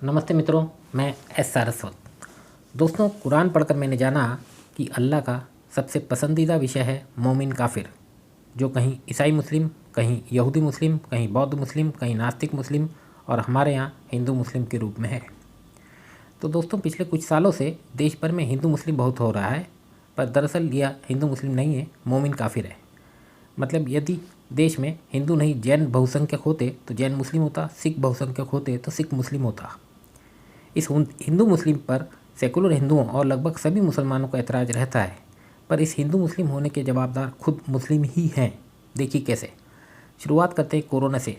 नमस्ते मित्रों, मैं एस सारस्वत। दोस्तों, कुरान पढ़कर मैंने जाना कि अल्लाह का सबसे पसंदीदा विषय है मोमिन काफिर, जो कहीं ईसाई मुस्लिम, कहीं यहूदी मुस्लिम, कहीं बौद्ध मुस्लिम, कहीं नास्तिक मुस्लिम और हमारे यहाँ हिंदू मुस्लिम के रूप में है। तो दोस्तों, पिछले कुछ सालों से देश भर में हिंदू मुस्लिम बहुत हो रहा है, पर दरअसल यह हिंदू मुस्लिम नहीं है, मोमिन काफिर है। मतलब यदि देश में हिंदू नहीं जैन बहुसंख्यक होते तो जैन मुस्लिम होता, सिख बहुसंख्यक होते तो सिख मुस्लिम होता। इस हिंदू मुस्लिम पर सेकुलर हिंदुओं और लगभग सभी मुसलमानों का ऐतराज़ रहता है, पर इस हिंदू मुस्लिम होने के जवाबदार खुद मुस्लिम ही हैं। देखिए कैसे। शुरुआत करते हैं कोरोना से।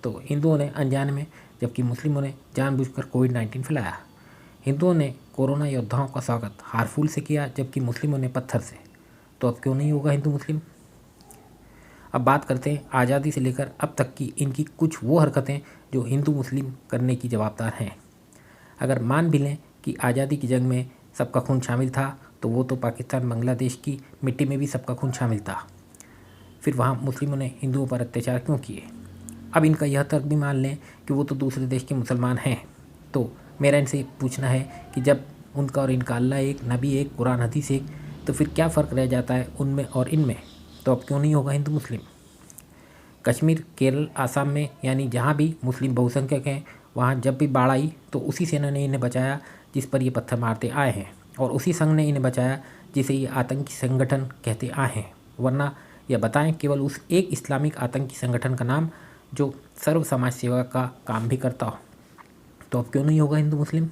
तो हिंदुओं ने अनजाने में, जबकि मुस्लिमों ने जानबूझकर कोविड-19 फैलाया। हिंदुओं ने कोरोना योद्धाओं का स्वागत हारफूल से किया, जबकि मुस्लिमों ने पत्थर से। तो अब क्यों नहीं होगा हिंदू मुस्लिम। अब बात करते हैं आज़ादी से लेकर अब तक की इनकी कुछ वो हरकतें जो हिंदू मुस्लिम करने की जवाबदार हैं। अगर मान भी लें कि आज़ादी की जंग में सबका खून शामिल था, तो वो तो पाकिस्तान बांग्लादेश की मिट्टी में भी सबका खून शामिल था। फिर वहाँ मुस्लिमों ने हिंदुओं पर अत्याचार क्यों किए। अब इनका यह तर्क भी मान लें कि वो तो दूसरे देश के मुसलमान हैं, तो मेरा इनसे पूछना है कि जब उनका और इनका अल्लाह एक, नबी एक, कुरान हदीस एक, तो फिर क्या फ़र्क रह जाता है उनमें और इनमें। तो अब क्यों नहीं होगा हिंदू मुस्लिम। कश्मीर, केरल, आसाम में यानी जहाँ भी मुस्लिम बहुसंख्यक हैं, वहाँ जब भी बाढ़ आई तो उसी सेना ने इन्हें बचाया जिस पर ये पत्थर मारते आए हैं, और उसी संघ ने इन्हें बचाया जिसे ये आतंकी संगठन कहते आए हैं। वरना यह बताएं केवल उस एक इस्लामिक आतंकी संगठन का नाम जो सर्व समाज सेवा का काम भी करता हो। तो अब क्यों नहीं होगा हिंदू मुस्लिम।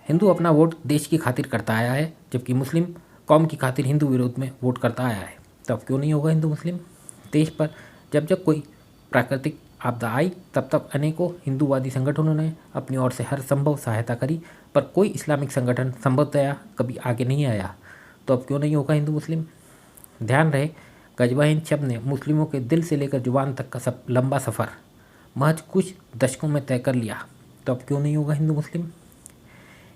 हिंदू अपना वोट देश की खातिर करता आया है, जबकि मुस्लिम कौम की खातिर हिंदू विरोध में वोट करता आया है। तो अब क्यों नहीं होगा हिंदू मुस्लिम। देश पर जब जब कोई प्राकृतिक आपदा आई, तब तब अनेकों हिंदूवादी संगठनों ने अपनी ओर से हर संभव सहायता करी, पर कोई इस्लामिक संगठन संभवतया कभी आगे नहीं आया। तो अब क्यों नहीं होगा हिंदू मुस्लिम। ध्यान रहे, गजवा हिंद शब्द ने मुस्लिमों के दिल से लेकर जुबान तक का सब लंबा सफ़र महज कुछ दशकों में तय कर लिया। तो अब क्यों नहीं होगा हिंदू मुस्लिम।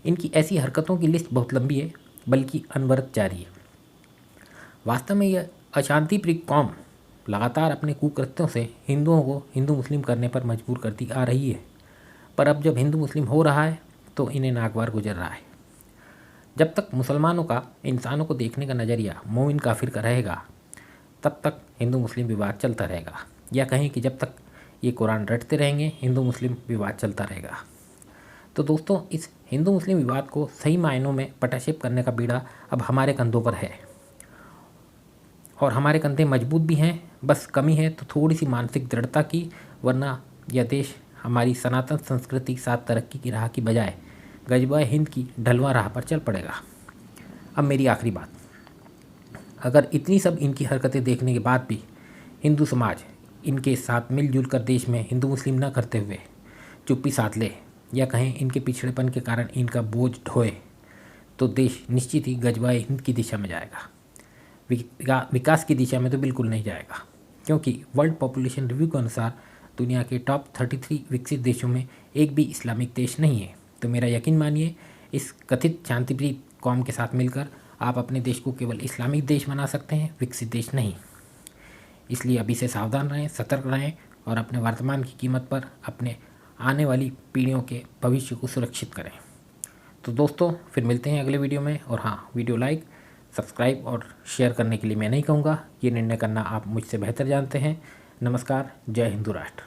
इनकी ऐसी हरकतों की लिस्ट बहुत लंबी है, बल्कि अनवरत जारी है। वास्तव में यह अशांति प्रिय कौम लगातार अपने कुकृत्यों से हिंदुओं को हिंदू मुस्लिम करने पर मजबूर करती आ रही है, पर अब जब हिंदू मुस्लिम हो रहा है तो इन्हें नागवार गुजर रहा है। जब तक मुसलमानों का इंसानों को देखने का नज़रिया मोमिन काफिर का रहेगा, तब तक हिंदू मुस्लिम विवाद चलता रहेगा, या कहें कि जब तक ये कुरान रटते रहेंगे हिंदू मुस्लिम विवाद चलता रहेगा। तो दोस्तों, इस हिंदू मुस्लिम विवाद को सही मायनों में पटाक्षेप करने का बीड़ा अब हमारे कंधों पर है, और हमारे कंधे मजबूत भी हैं। बस कमी है तो थोड़ी सी मानसिक दृढ़ता की, वरना यह देश हमारी सनातन संस्कृति साथ तरक्की की राह की बजाय गजबा हिंद की ढलवा राह पर चल पड़ेगा। अब मेरी आखिरी बात, अगर इतनी सब इनकी हरकतें देखने के बाद भी हिंदू समाज इनके साथ मिलजुल कर देश में हिंदू मुस्लिम न करते हुए चुप्पी साध ले, या कहें इनके पिछड़ेपन के कारण इनका बोझ ढोए, तो देश निश्चित ही गजबाए हिंद की दिशा में जाएगा। विकास की दिशा में तो बिल्कुल नहीं जाएगा, क्योंकि वर्ल्ड पॉपुलेशन रिव्यू के अनुसार दुनिया के टॉप 33 विकसित देशों में एक भी इस्लामिक देश नहीं है। तो मेरा यकीन मानिए, इस कथित शांतिप्रिय कौम के साथ मिलकर आप अपने देश को केवल इस्लामिक देश बना सकते हैं, विकसित देश नहीं। इसलिए अभी से सावधान रहें, सतर्क रहें, और अपने वर्तमान की कीमत पर अपने आने वाली पीढ़ियों के भविष्य को सुरक्षित करें। तो दोस्तों, फिर मिलते हैं अगले वीडियो में। और हाँ, वीडियो लाइक, सब्सक्राइब और शेयर करने के लिए मैं नहीं कहूँगा, ये निर्णय करना आप मुझसे बेहतर जानते हैं। नमस्कार। जय हिंदू राष्ट्र।